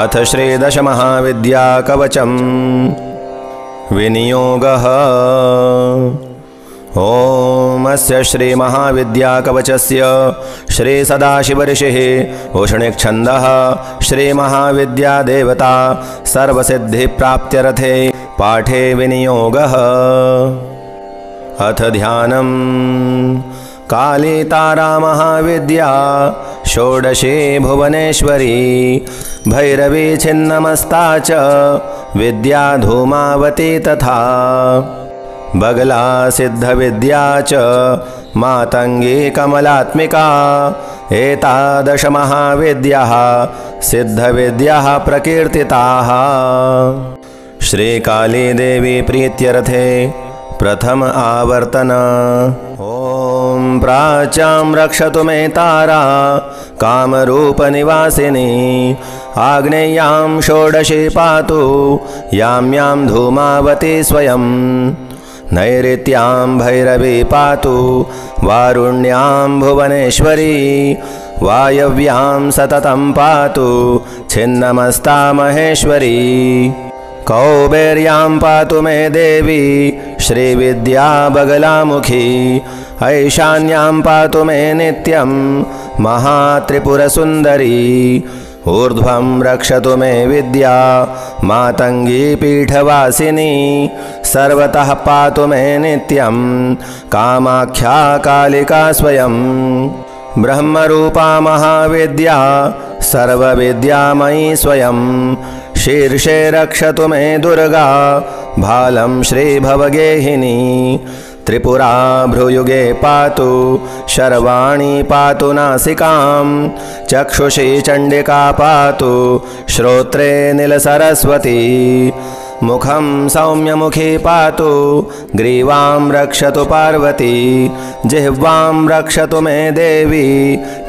अथ श्रीदशमहाविद्या कवचम् विनियोगः। ॐ अस्य श्रीमहाविद्याकवचस्य श्रीसदाशिवऋषिः उष्णिक्छन्दः श्रीमहाविद्यादेवता सर्वसिद्धिप्राप्त्यर्थे पाठे विनियोगः। अथ ध्यानम्। काली तारा महाविद्या षोडशी भुवनेश्वरी भैरवी छिन्नमस्ता च विद्या धूमावती तथा बगला सिद्धविद्या च मातंगी कमलात्मिका एतादश महाविद्याः सिद्धविद्याः प्रकीर्तिताः। श्रीकाली देवी प्रीत्यर्थे प्रथम आवर्तन। ॐ प्राच्यां रक्षतु मे तारा कामरूपनिवासिनी आग्नेयां षोडशी पातु यां यां धूमावती स्वयं नैऋत्यां भैरवी पातु वारुण्यां भुवनेश्वरी वायव्यां सततं पातु छिन्नमस्ता महेश्वरी कौबेर्यां पातु मे देवी श्रीविद्या बगलामुखी ऐशान्यां पातु मे नित्यं महात्रिपुरसुन्दरी ऊर्ध्वं रक्षतु मे विद्या मातंगी पीठवासिनी सर्वतः पातु मे नित्यं कामाख्या कालिका स्वयं ब्रह्मरूपा महाविद्या सर्वविद्यामयी स्वयं शीर्षे रक्षतु मे दुर्गा भालं श्रीभवगेहिनी त्रिपुरा भ्रुयुगे पातु शर्वाणी पातु नासिकां चक्षुषी चण्डिका पातु श्रोत्रे नीलसरस्वती मुखं सौम्यमुखी पातु ग्रीवां रक्षतु पार्वती जिह्वां रक्षतु मे देवी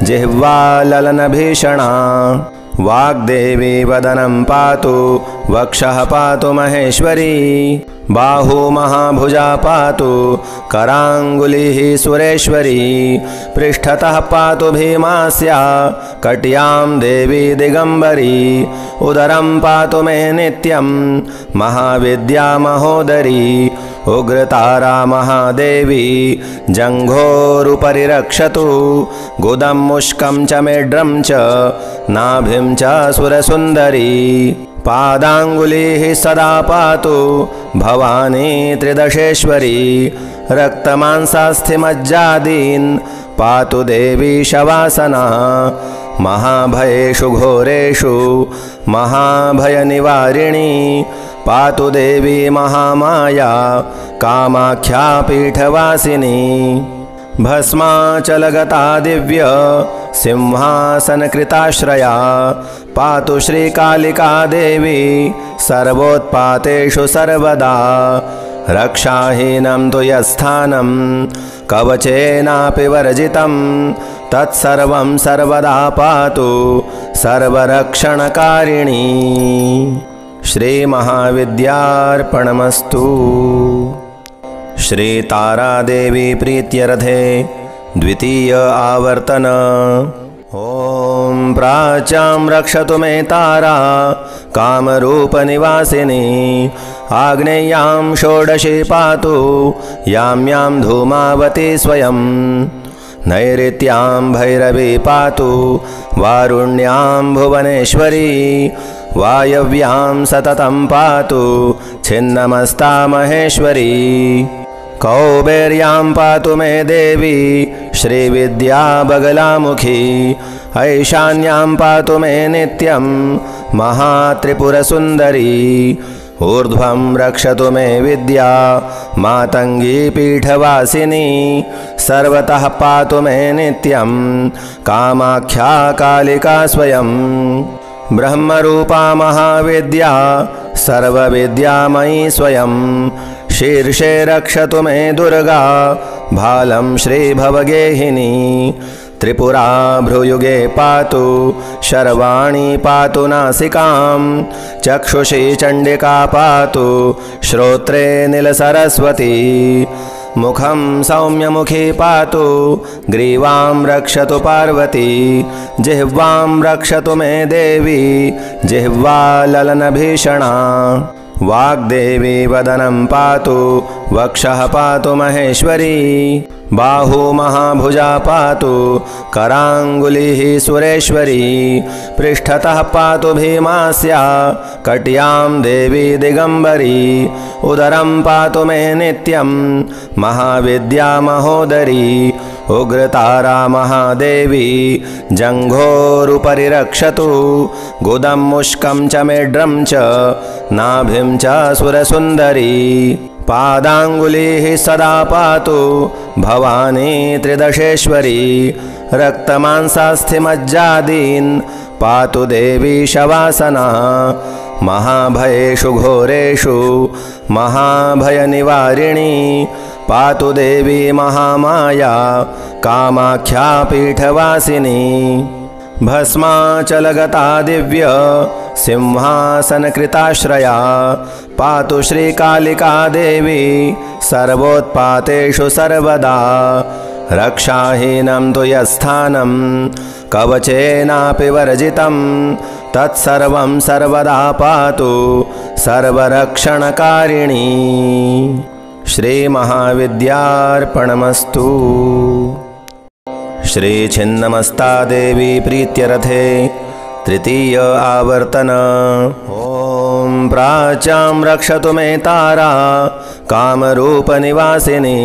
जिह्वा ललनभीषणा वाग्देवी वदनं पातु वक्षः पातु महेश्वरी बाहु महाभुजा पातु कराङ्गुलिः सुरेश्वरी पृष्ठतः पातु भीमास्या कट्यां देवी दिगंबरी उदरं पातु मे नित्यं महाविद्या महोदरी उग्रतारा महादेवी जङ्घोरुपरि रक्षतु गुदं मुष्कं च मेढ्रं च नाभिं च सुरसुन्दरी पादाङ्गुलिः सदा पातु भवानी त्रिदशेश्वरी रक्तमांसास्थिमज्जादीन् पातु देवी शवासना महाभयेषु घोरेषु महाभयनिवारिणी पातु देवी महामाया कामाख्या पीठवासिनी भस्माचलगता दिव्य सिंहासनकृताश्रया पातु श्रीकालिका देवी सर्वोत्पातेषु सर्वदा रक्षाहीनं तु यत्स्थानं कवचेनापि वर्जितं तत्सर्वं सर्वदा पातु सर्वरक्षणकारिणी। श्रीमहाविद्यार्पणमस्तु। श्रीतारादेवी प्रीत्यर्थे द्वितीय आवर्तन। ॐ प्राच्यां रक्षतु मे तारा कामरूपनिवासिनी आग्नेयां षोडशी पातु यां यां धूमावती स्वयं नैऋत्यां भैरवी पातु वारुण्यां भुवनेश्वरी वायव्यां सततं पातु छिन्नमस्ता महेश्वरी कौबेर्यां पातु मे देवी श्रीविद्या बगलामुखी ऐशान्यां पातु मे नित्यं महात्रिपुरसुन्दरी ऊर्ध्वं रक्षतु मे विद्या मातंगी पीठवासिनी सर्वतः पातु मे नित्यं कामाख्या कालिका स्वयं ब्रह्मरूपा महाविद्या सर्वविद्यामयी स्वयं शीर्षे रक्षतु मे दुर्गा भालं श्रीभवगेहिनी त्रिपुरा भ्रुयुगे पातु शर्वाणी पातु नासिकां चक्षुषी चण्डिका पातु श्रोत्रे नीलसरस्वती मुखं सौम्यमुखी पातु ग्रीवां रक्षतु पार्वती जिह्वां रक्षतु मे देवी जिह्वा ललनभीषणा वाग्देवी वदनं पातु वक्षः पातु महेश्वरी बाहु महाभुजा पातु कराङ्गुलिः सुरेश्वरी पृष्ठतः पातु भीमास्या कट्यां देवी दिगम्बरी उदरं पातु मे नित्यं महाविद्या महोदरी उग्रतारा महादेवी जङ्घोरुपरि रक्षतु गुदं मुष्कं च मेढ्रं च नाभिं च सुरसुन्दरी पादाङ्गुलिः सदा पातु भवानी त्रिदशेश्वरी रक्तमांसास्थिमज्जादीन् पातु देवी शवासना महाभयेषु घोरेषु महाभयनिवारिणी पातु देवी महामाया कामाख्या पीठवासिनी भस्माचलगता दिव्य सिंहासनकृताश्रया पातु श्रीकालिका देवी सर्वोत्पातेषु सर्वदा रक्षाहीनं तु यत्स्थानं कवचेनापि वर्जितं तत्सर्वं सर्वदा पातु सर्वरक्षणकारिणी श्रीमहाविद्यार्पणमस्तु। श्रीछिन्नमस्ता देवी प्रीत्यरथे तृतीय आवर्तन। ॐ प्राच्यां रक्षतु मे तारा कामरूपनिवासिनी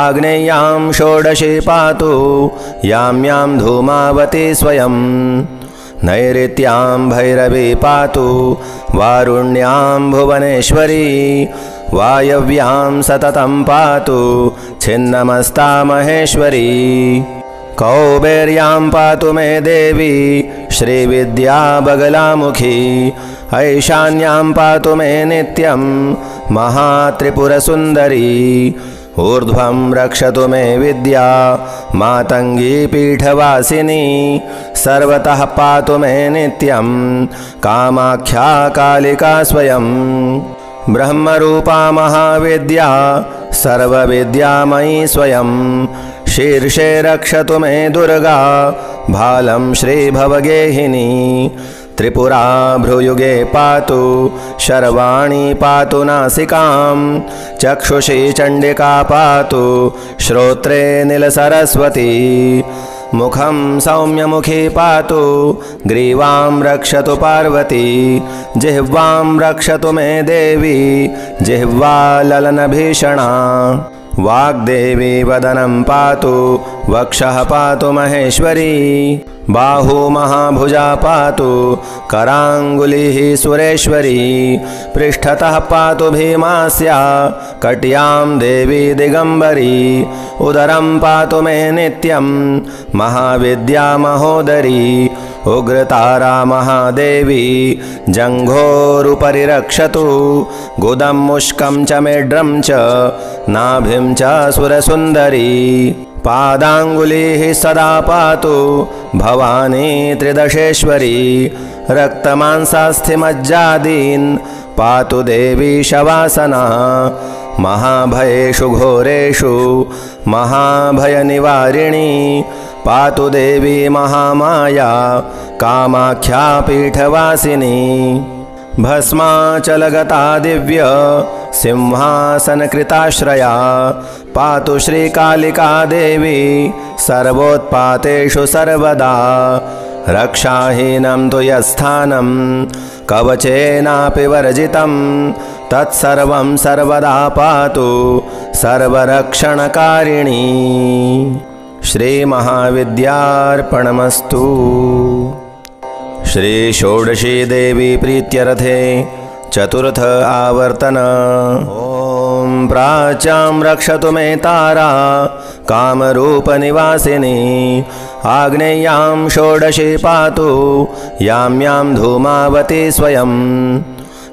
आग्नेयां षोडशी पातु यां यां धूमावती स्वयं नैऋत्यां भैरवी पातु वारुण्यां भुवनेश्वरी वायव्यां सततं पातु छिन्नमस्ता महेश्वरी कौबेर्यां पातु मे देवी श्रीविद्या बगलामुखी ऐशान्यां पातु मे नित्यं महात्रिपुरसुन्दरी ऊर्ध्वं रक्षतु मे विद्या मातङ्गी पीठवासिनी सर्वतः पातु मे नित्यं कामाख्या कालिका स्वयं ब्रह्मरूपा महाविद्या सर्वविद्यामयी स्वयं शीर्षे रक्षतु मे दुर्गा भालं श्रीभवगेहिनी त्रिपुरा भ्रूयुगे पातु शर्वाणी पातु नासिकां चक्षुषी चण्डिका पातु श्रोत्रे नीलसरस्वती मुखं सौम्यमुखी पातु ग्रीवां रक्षतु पार्वती जिह्वां रक्षतु मे देवी जिह्वा ललनभीषणा वाग्देवी वदनं पातु वक्षः पातु महेश्वरी बाहु महाभुजा पातु कराङ्गुलिः सुरेश्वरी पृष्ठतः पातु भीमास्या कट्यां देवी दिगम्बरी उदरं पातु मे नित्यं महाविद्या महोदरी उग्रतारा महादेवी जङ्घोरुपरि रक्षतु गुदं मुष्कं च मेढ्रं च नाभिं च सुरसुन्दरी पादाङ्गुलिः सदा पातु भवानी त्रिदशेश्वरी रक्तमांसास्थिमज्जादीन् पातु देवी शवासना महाभयेषु घोरेषु महाभयनिवारिणी पातु देवी महामाया कामाख्या पीठवासिनी भस्माचलगता दिव्य सिंहासनकृताश्रया पातु श्रीकालिका देवी सर्वोत्पातेषु सर्वदा रक्षाहीनं तु यत्स्थानं कवचेनापि वर्जितं तत्सर्वं सर्वदा पातु सर्वरक्षणकारिणी श्रीमहाविद्यार्पणमस्तु। श्रीषोडशी देवी प्रीत्यरथे चतुर्थ आवर्तन। ॐ प्राच्यां रक्षतु मे तारा कामरूपनिवासिनी आग्नेयां षोडशी पातु यां यां धूमावती स्वयं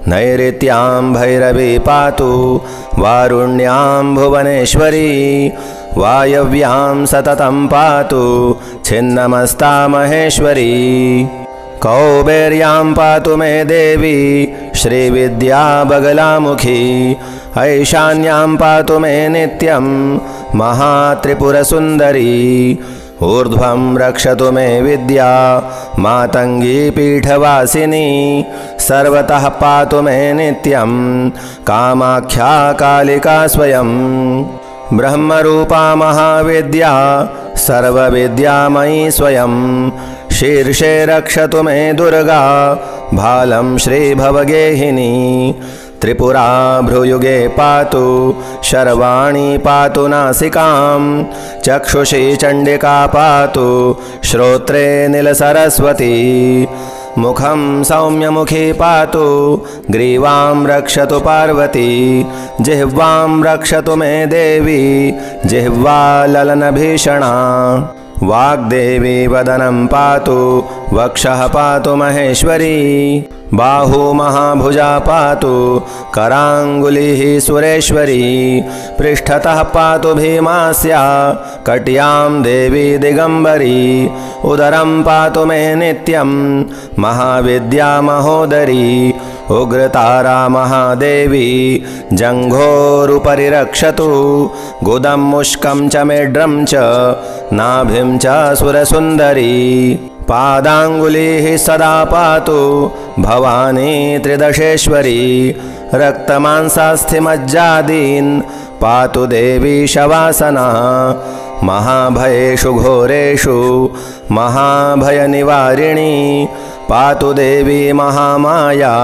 नैऋत्यां भैरवी पातु वारुण्यां भुवनेश्वरी वायव्यां सततं पातु छिन्नमस्ता महेश्वरी कौबेर्यां पातु मे देवी श्रीविद्या बगलामुखी ऐशान्यां पातु मे नित्यं महात्रिपुरसुन्दरी ऊर्ध्वं रक्षतु मे विद्या मातंगी पीठवासिनी सर्वतः पातु मे नित्यं कामाख्या कालिका स्वयं ब्रह्मरूपा महाविद्या सर्वविद्यामयी स्वयं शीर्षे रक्षतु मे दुर्गा भालं श्रीभवगेहिनी त्रिपुरा भ्रुयुगे पातु शर्वाणी पातु नासिकां चक्षुषी चण्डिका पातु श्रोत्रे नीलसरस्वती मुखं सौम्यमुखी पातु ग्रीवां रक्षतु पार्वती जिह्वां रक्षतु मे देवी जिह्वा ललनभीषणा वाग्देवी वदनं पातु वक्षः पातु महेश्वरी बाहु महाभुजा पातु कराङ्गुलिः सुरेश्वरी पृष्ठतः पातु भीमास्या कट्यां देवी दिगंबरी उदरं पातु मे नित्यं महाविद्या महोदरी उग्रतारा महादेवी जङ्घोरुपरि रक्षतु गुदं मुष्कं च मेढ्रं च नाभिं च सुरसुन्दरी पादाङ्गुलिः सदा पातु भवानी त्रिदशेश्वरी रक्तमांसास्थिमज्जादीन् पातु देवी शवासना महाभयेषु घोरेषु महाभयनिवारिणी पातु देवी महामाया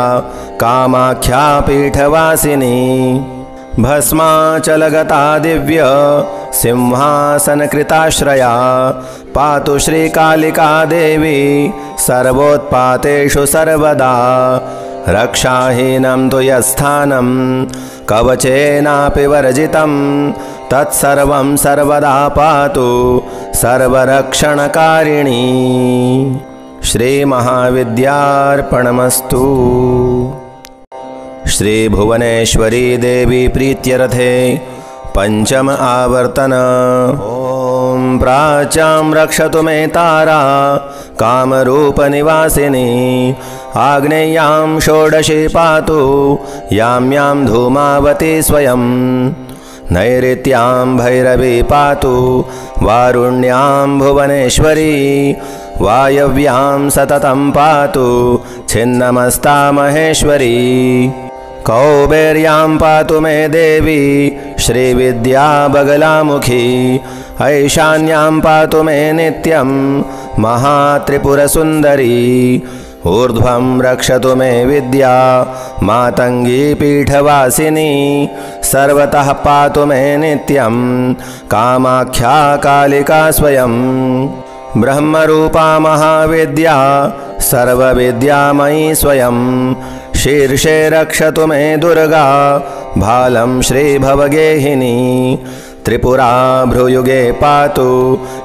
कामाख्या पीठवासिनी भस्माचलगता दिव्य सिंहासनकृताश्रया पातु श्रीकालिका देवी सर्वोत्पातेषु सर्वदा रक्षाहीनं तु यत्स्थानं कवचेनापि वर्जितं तत्सर्वं सर्वदा पातु सर्वरक्षणकारिणी श्रीमहाविद्यार्पणमस्तु। श्रीभुवनेश्वरी देवी प्रीत्यर्थे पंचम आवर्तन। ओम प्राच्यां रक्षतु मे तारा कामरूपनिवासिनी आग्नेयां षोडशी पातु यां यां धूमावती स्वयं नैऋत्यां भैरवी पातु वारुण्यां भुवनेश्वरी वायव्यां सततं पातु छिन्नमस्ता महेश्वरी कौबेर्यां पातु मे देवी श्रीविद्या बगलामुखी ऐशान्यां पातु मे नित्यं महात्रिपुरसुन्दरी ऊर्ध्वं रक्षतु मे विद्या मातंगी पीठवासिनी सर्वतः पातु मे नित्यं कामाख्या कालिका स्वयं ब्रह्मरूपा महाविद्या सर्वविद्यामयी स्वयं शीर्षे रक्षतु मे दुर्गा भालं श्रीभवगेहिनी त्रिपुरा भ्रुयुगे पातु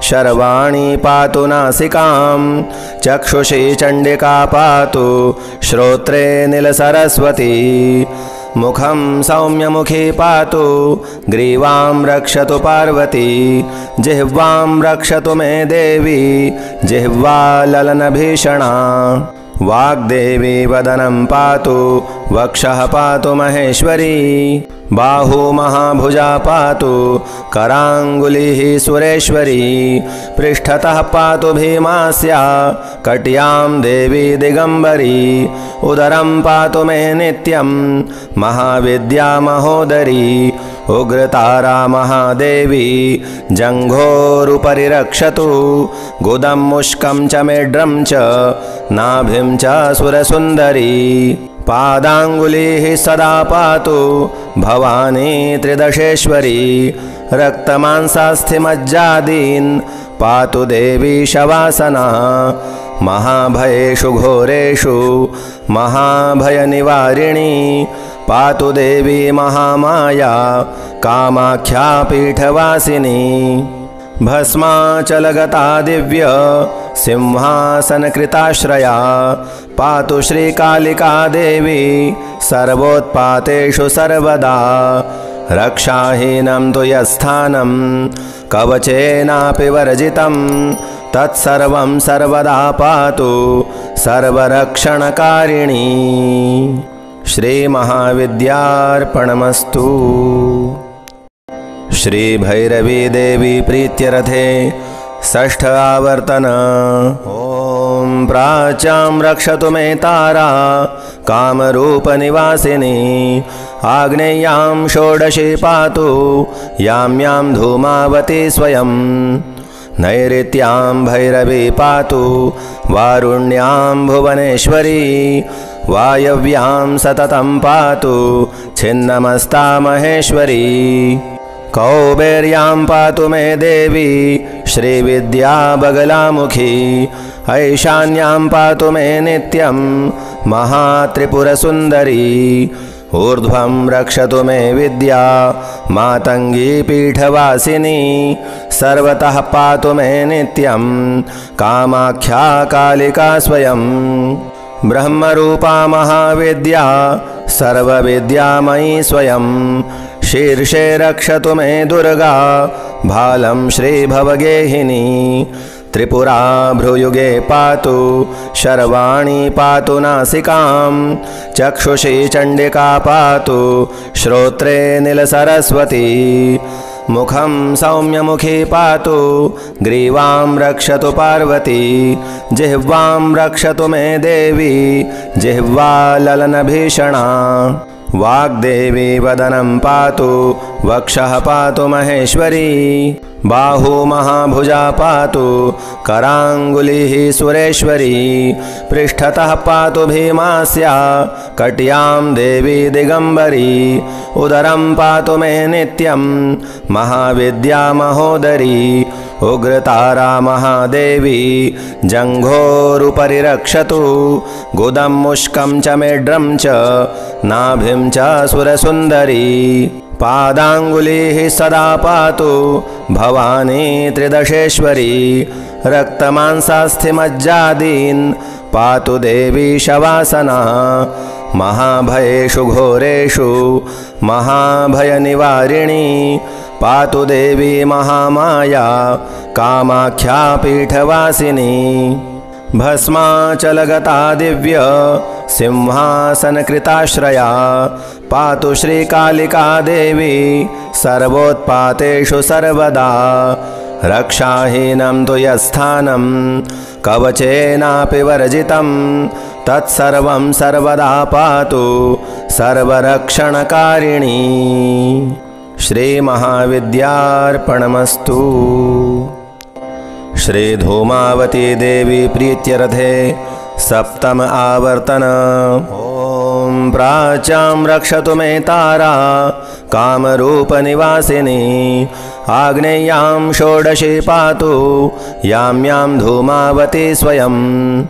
शर्वाणी पातु नासिकां चक्षुषी चण्डिका पातु श्रोत्रे नीलसरस्वती मुखं सौम्यमुखी पातु ग्रीवां रक्षतु पार्वती जिह्वां रक्षतु मे देवी जिह्वा ललनभीषणा वाग्देवी वदनं पातु वक्षः पातु महेश्वरी बाहु महाभुजा पातु कराङ्गुलिः सुरेश्वरी पृष्ठतः पातु भीमास्या कट्यां देवी दिगंबरी उदरं पातु मे नित्यं महाविद्या महोदरी उग्रतारा महादेवी जङ्घोरुपरि रक्षतु गुदं मुष्कं च मेढ्रं च नाभिं च सुरसुन्दरी पादाङ्गुलिः सदा पातु भवानी त्रिदशेश्वरी रक्तमांसास्थिमज्जादीन् पातु देवी शवासना महाभयेषु घोरेषु महाभयनिवारिणी पातु देवी महामाया कामाख्या पीठवासिनी भस्माचलगता दिव्य सिंहासनकृताश्रया पातु श्रीकालिका देवी सर्वोत्पातेषु सर्वदा रक्षाहीनं तु यत्स्थानं कवचेनापि वर्जितं तत्सर्वं सर्वदा पातु सर्वरक्षणकारिणी। श्रीमहाविद्यार्पणमस्तु। श्रीभैरवी देवी प्रीत्यर्थे षष्ठ आवर्तन। ॐ प्राच्यां रक्षतु मे तारा कामरूपनिवासिनी। आग्नेयां षोडशी पातु यां यां धूमावती स्वयं। नैऋत्यां भैरवी पातु वारुण्यां भुवनेश्वरी। वायव्यां सततं पातु छिन्नमस्ता महेश्वरी। कौबेर्यां पातु मे देवी श्रीविद्या बगलामुखी। ऐशान्यां पातु मे नित्यं महात्रिपुरसुन्दरी। ऊर्ध्वं रक्षतु मे विद्या मातङ्गी पीठवासिनी। सर्वतः पातु मे नित्यं कामाख्या कालिका स्वयं। ब्रह्मरूपा महाविद्या सर्वविद्यामयी स्वयं। शीर्षे रक्षतु मे दुर्गा भालं श्रीभवगेहिनी। त्रिपुरा भ्रुयुगे पातु शर्वाणी पातु नासिकां। चक्षुषी चण्डिका पातु श्रोत्रे नीलसरस्वती। मुखं सौम्यमुखी पातु ग्रीवां रक्षतु पार्वती। जिह्वां रक्षतु मे देवी जिह्वा ललनभीषणा। वाग्देवी वदनं पातु वक्षः पातु महेश्वरी। बाहु महाभुजा पातु कराङ्गुलिः सुरेश्वरी। पृष्ठतः पातु भीमास्या कट्यां देवी दिगम्बरी। उदरं पातु मे नित्यं महाविद्या महोदरी। उग्रतारा महादेवी जङ्घोरुपरि रक्षतु। गुदं मुष्कं च मेढ्रं च नाभिं च सुरसुन्दरी। पादाङ्गुलिः सदा पातु भवानी त्रिदशेश्वरी। रक्तमांसास्थिमज्जादीन् पातु देवी शवासना। महाभयेषु घोरेषु महाभयनिवारिणी। पातु देवी महामाया कामाख्या पीठवासिनी। भस्माचलगता दिव्य सिंहासनकृताश्रया। पातु श्रीकालिका देवी सर्वोत्पातेषु सर्वदा। रक्षाहीनं तु यत्स्थानं कवचेनापि वर्जितं। तत्सर्वं सर्वदा पातु सर्वरक्षणकारिणी। श्रीमहाविद्यार्पणमस्तु। श्रीधूमावती देवी प्रीत्यर्थे सप्तम आवर्तन। ॐ प्राच्यां रक्षतु मे तारा कामरूपनिवासिनी। आग्नेयां षोडशी पातु यां यां धूमावती स्वयं।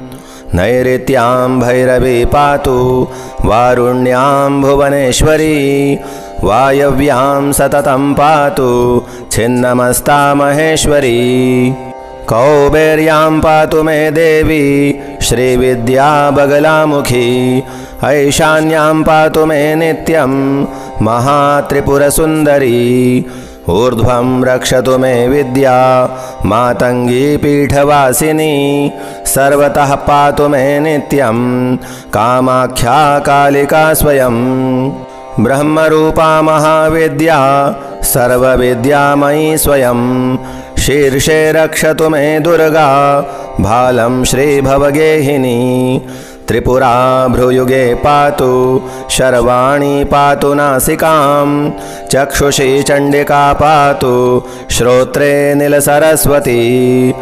नैऋत्यां भैरवी पातु वारुण्यां भुवनेश्वरी। वायव्यां सततं पातु छिन्नमस्ता महेश्वरी। कौबेर्यां पातु मे देवी श्रीविद्या बगलामुखी। ऐशान्यां पातु मे नित्यं महात्रिपुरसुन्दरी। ऊर्ध्वं रक्षतु मे विद्या मातङ्गी पीठवासिनी। सर्वतः पातु मे नित्यं कामाख्या कालिका स्वयं। ब्रह्मरूपा महाविद्या सर्वविद्यामयी स्वयं। शीर्षे रक्षतु मे दुर्गा भालं श्रीभवगेहिनी। त्रिपुरा भ्रुयुगे पातु शर्वाणी पातु नासिकां। चक्षुषी चण्डिका पातु श्रोत्रे नीलसरस्वती।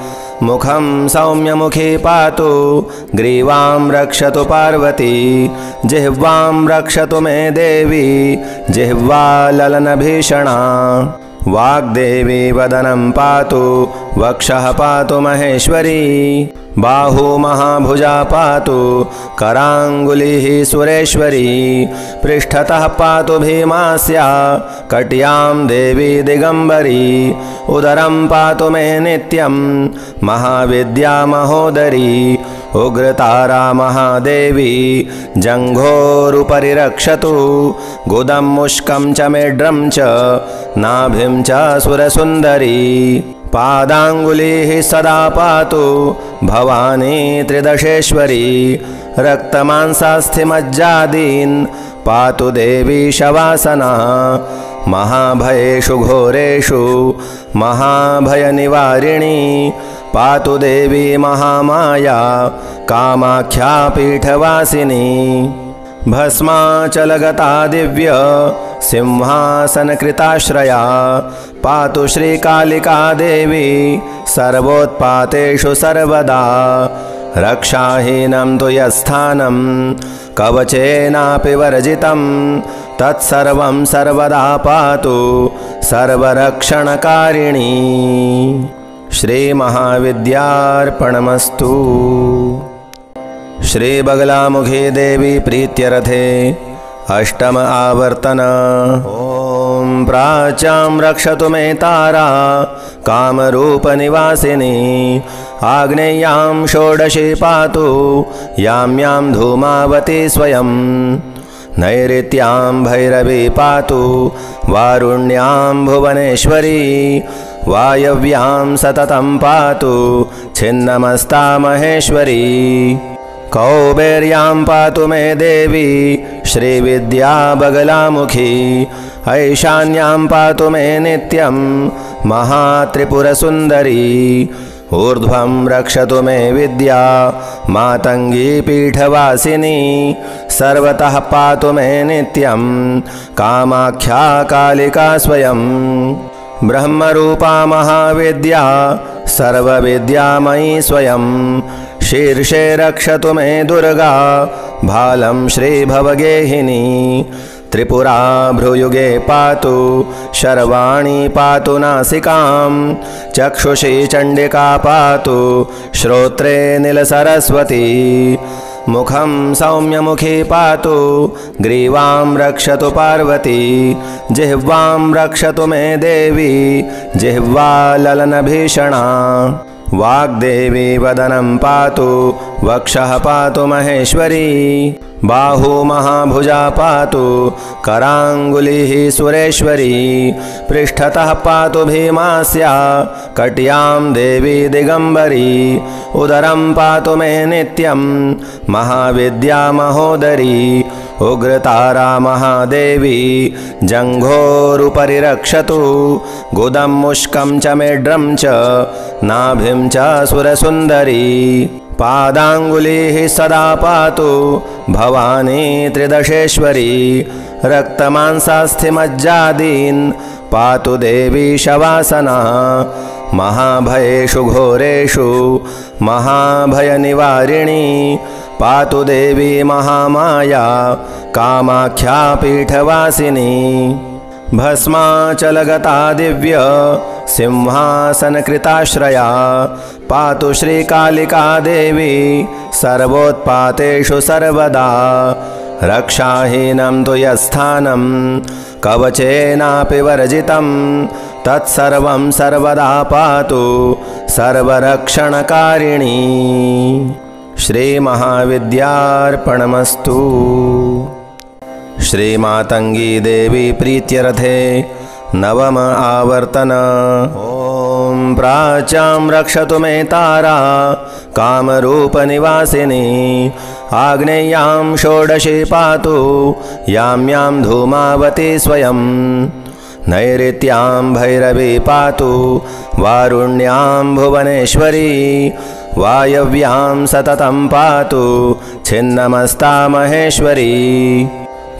मुखं सौम्यमुखी पातु ग्रीवां रक्षतु पार्वती। जिह्वां रक्षतु मे देवी जिह्वा ललनभीषणा। वाग्देवी वदनं पातु वक्षः पातु महेश्वरी। बाहु महाभुजा पातु कराङ्गुलिः सुरेश्वरी। पृष्ठतः पातु भीमास्या कट्यां देवी दिगम्बरी। उदरं पातु मे नित्यं महाविद्या महोदरी। उग्रतारा महादेवी जङ्घोरुपरि रक्षतु। गुदं मुष्कं च मेढ्रं च नाभिं च सुरसुन्दरी। पादाङ्गुलिः सदा पातु भवानी त्रिदशेश्वरी रक्तमांसास्थिमज्जादीन् पातु देवी शवासना महाभयेषु घोरेषु महाभयनिवारिणी पातु देवी महामाया कामाख्या पीठवासिनी भस्माचलगता दिव्य सिंहासनकृताश्रया पातु श्रीकालिका देवी सर्वोत्पातेषु सर्वदा रक्षाहीनं तु यत्स्थानं कवचेनापि वर्जितं तत्सर्वं सर्वदा पातु सर्वरक्षणकारिणी। श्रीमहाविद्यार्पणमस्तु। श्रीबगलामुखी देवी प्रीत्यर्थे अष्टम आवर्तन। ॐ प्राच्यां रक्षतु मे तारा कामरूपनिवासिनी आग्नेयां षोडशी पातु यां यां धूमावती स्वयं नैऋत्यां भैरवी पातु वारुण्यां भुवनेश्वरी वायव्यां सततं पातु छिन्नमस्ता महेश्वरी कौबेर्यां पातु मे देवी श्रीविद्या बगलामुखी ऐशान्यां पातु मे नित्यं महात्रिपुरसुन्दरी ऊर्ध्वं रक्षतु मे विद्या मातङ्गी पीठवासिनी सर्वतः पातु मे नित्यं कामाख्या कालिका स्वयं ब्रह्मरूपा महाविद्या सर्वविद्यामयी स्वयं शीर्षे रक्षतु मे दुर्गा भालं श्रीभवगेहिनी त्रिपुरा भ्रूयुगे पातु शर्वाणी पातु नासिकां चक्षुषी चण्डिका पातु श्रोत्रे नीलसरस्वती मुखं सौम्यमुखी पातु ग्रीवां रक्षतु पार्वती जिह्वां रक्षतु मे देवी जिह्वा ललनभीषणा वाग्देवी वदनं पातु वक्षः पातु महेश्वरी बाहु महाभुजा पातु कराङ्गुलिः सुरेश्वरी पृष्ठतः पातु भीमास्या कट्यां देवी दिगम्बरी उदरं पातु मे नित्यं महाविद्या महोदरी उग्रतारा महादेवी जङ्घोरुपरि रक्षतु गुदं मुष्कं च मेढ्रं च नाभिं च सुरसुन्दरी पादाङ्गुलिः सदा पातु भवानी त्रिदशेश्वरी रक्तमांसास्थिमज्जादीन् पातु देवी शवासना महाभयेषु घोरेषु महाभयनिवारिणी पातु देवी महामाया कामाख्या पीठवासिनी भस्माचलगता दिव्य सिंहासनकृताश्रया पातु श्रीकालिका देवी सर्वोत्पातेषु सर्वदा रक्षाहीनं तु यत्स्थानं कवचेनापि वर्जितं तत्सर्वं सर्वदा पातु सर्वरक्षणकारिणी। श्रीमहाविद्यार्पणमस्तु। श्रीमातङ्गी देवी प्रीत्यर्थे नवम आवर्तन। ॐ प्राच्यां रक्षतु मे तारा कामरूपनिवासिनी आग्नेयां षोडशी पातु यां यां धूमावती स्वयं नैऋत्यां भैरवी पातु वारुण्यां भुवनेश्वरी वायव्यां सततं पातु छिन्नमस्ता महेश्वरी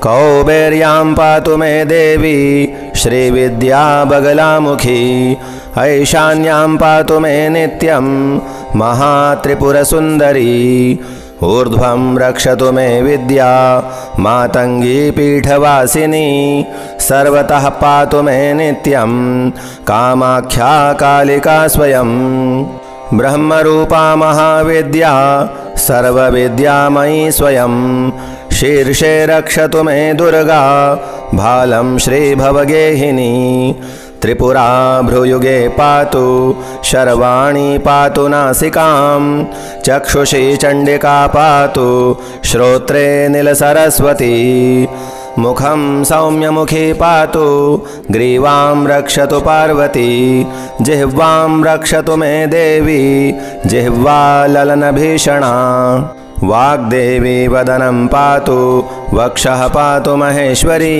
कौबेर्यां पातु मे देवी श्रीविद्या बगलामुखी ऐशान्यां पातु मे नित्यं महात्रिपुरसुन्दरी ऊर्ध्वं रक्षतु मे विद्या मातङ्गी पीठवासिनी सर्वतः पातु मे नित्यं कामाख्या कालिका स्वयं ब्रह्मरूपा महाविद्या सर्वविद्यामयी स्वयं शीर्षे रक्षतु मे दुर्गा भालं श्रीभवगेहिनी त्रिपुरा भ्रूयुगे पातु शर्वाणी पातु नासिकां चक्षुषी चण्डिका पातु श्रोत्रे नीलसरस्वती मुखं सौम्यमुखी पातु ग्रीवां रक्षतु पार्वती जिह्वां रक्षतु मे देवी जिह्वा ललनभीषणा वाग्देवी वदनं पातु वक्षः पातु महेश्वरी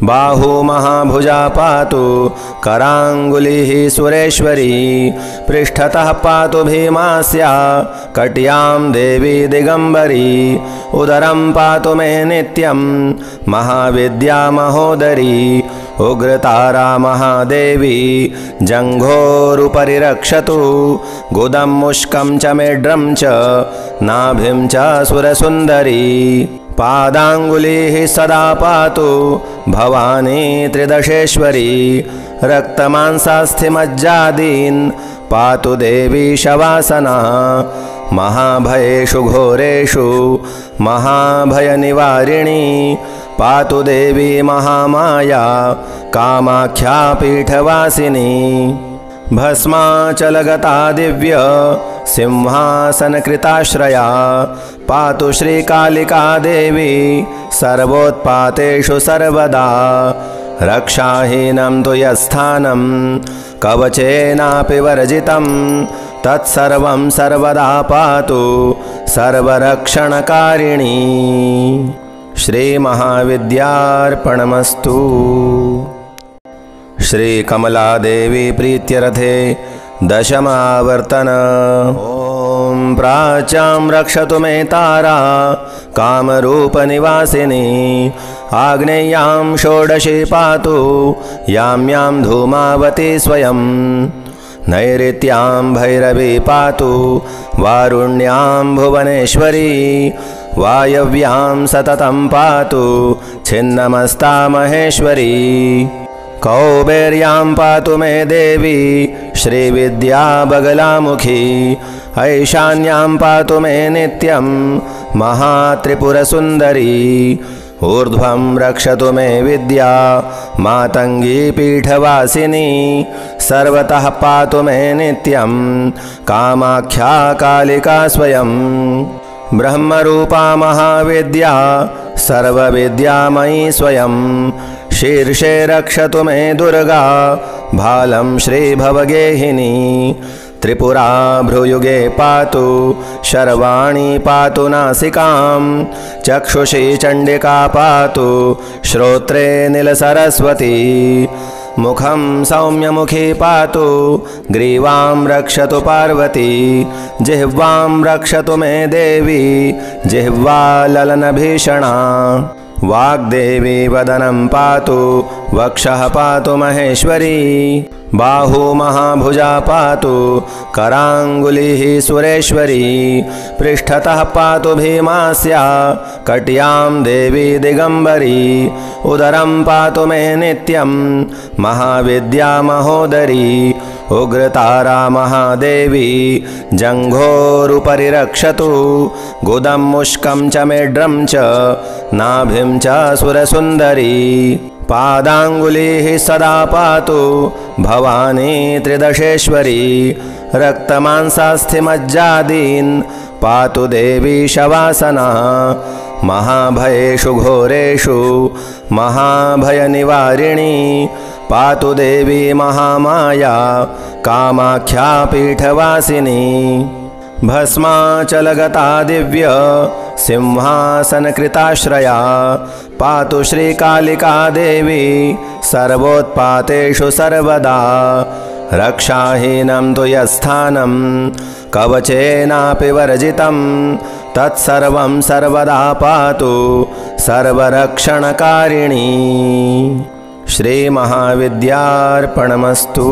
बाहु महाभुजा पातु कराङ्गुलिः सुरेश्वरी पृष्ठतः पातु भीमास्या कट्यां देवी दिगम्बरी उदरं पातु मे नित्यं महाविद्या महोदरी उग्रतारा महादेवी जङ्घोरुपरि रक्षतु गुदं मुष्कं च मेढ्रं च नाभिं च सुरसुन्दरी पादाङ्गुलिः सदा पातु भवानी त्रिदशेश्वरी रक्तमांसास्थिमज्जादीन् पातु देवी शवासना महाभयेषु घोरेषु महाभयनिवारिणी पातु देवी महामाया कामाख्या पीठवासिनी भस्माचलगता दिव्य सिंहासनकृताश्रया पातु श्रीकालिका देवी सर्वोत्पातेषु सर्वदा रक्षाहीनं तु यत्स्थानं कवचेनापि वर्जितं तत्सर्वं सर्वदा पातु सर्वरक्षणकारिणी श्रीमहाविद्यार्पणमस्तु। श्रीकमलादेवी प्रीत्यर्थे दशमावर्तन। ॐ प्राच्यां रक्षतु मे तारा कामरूपनिवासिनी आग्नेयां षोडशी पातु यां यां धूमावती स्वयं नैऋत्यां भैरवी पातु वारुण्यां भुवनेश्वरी वायव्यां सततं पातु छिन्नमस्ता महेश्वरी कौबेर्यां पातु मे देवी श्रीविद्या बगलामुखी ऐशान्यां पातु मे नित्यं महात्रिपुरसुन्दरी ऊर्ध्वं रक्षतु मे विद्या मातङ्गी पीठवासिनी सर्वतः पातु मे नित्यं कामाख्या कालिका स्वयं ब्रह्मरूपा महाविद्या सर्वविद्यामयी स्वयं शीर्षे रक्षतु मे दुर्गा भालं श्रीभवगेहिनी त्रिपुरा भ्रूयुगे पातु शर्वाणी पातु नासिकां चक्षुषी चण्डिका पातु श्रोत्रे नीलसरस्वती मुखं सौम्यमुखी पातु ग्रीवां रक्षतु पार्वती जिह्वां रक्षतु मे देवी जिह्वा ललनभीषणा वाग्देवी वदनं पातु वक्षः पातु महेश्वरी बाहु महाभुजा पातु कराङ्गुलिः सुरेश्वरी पृष्ठतः पातु भीमास्या कट्यां देवी दिगम्बरी उदरं पातु मे नित्यं महाविद्या महोदरी उग्रतारा महादेवी जङ्घोरुपरि रक्षतु गुदं मुष्कं च मेढ्रं च नाभिं च सुरसुन्दरी पादाङ्गुलिः सदा पातु भवानी त्रिदशेश्वरी रक्तमांसास्थिमज्जादीन् पातु देवी शवासना महाभयेषु घोरेषु महाभयनिवारिणी पातु देवी महामाया कामाख्या पीठवासिनी भस्माचलगता दिव्य सिंहासनकृताश्रया पातु श्रीकालिका देवी सर्वोत्पातेषु सर्वदा रक्षाहीनं तु यत्स्थानं कवचेनापि वर्जितं तत्सर्वं सर्वदा पातु सर्वरक्षणकारिणी श्रीमहाविद्यार्पणमस्तु।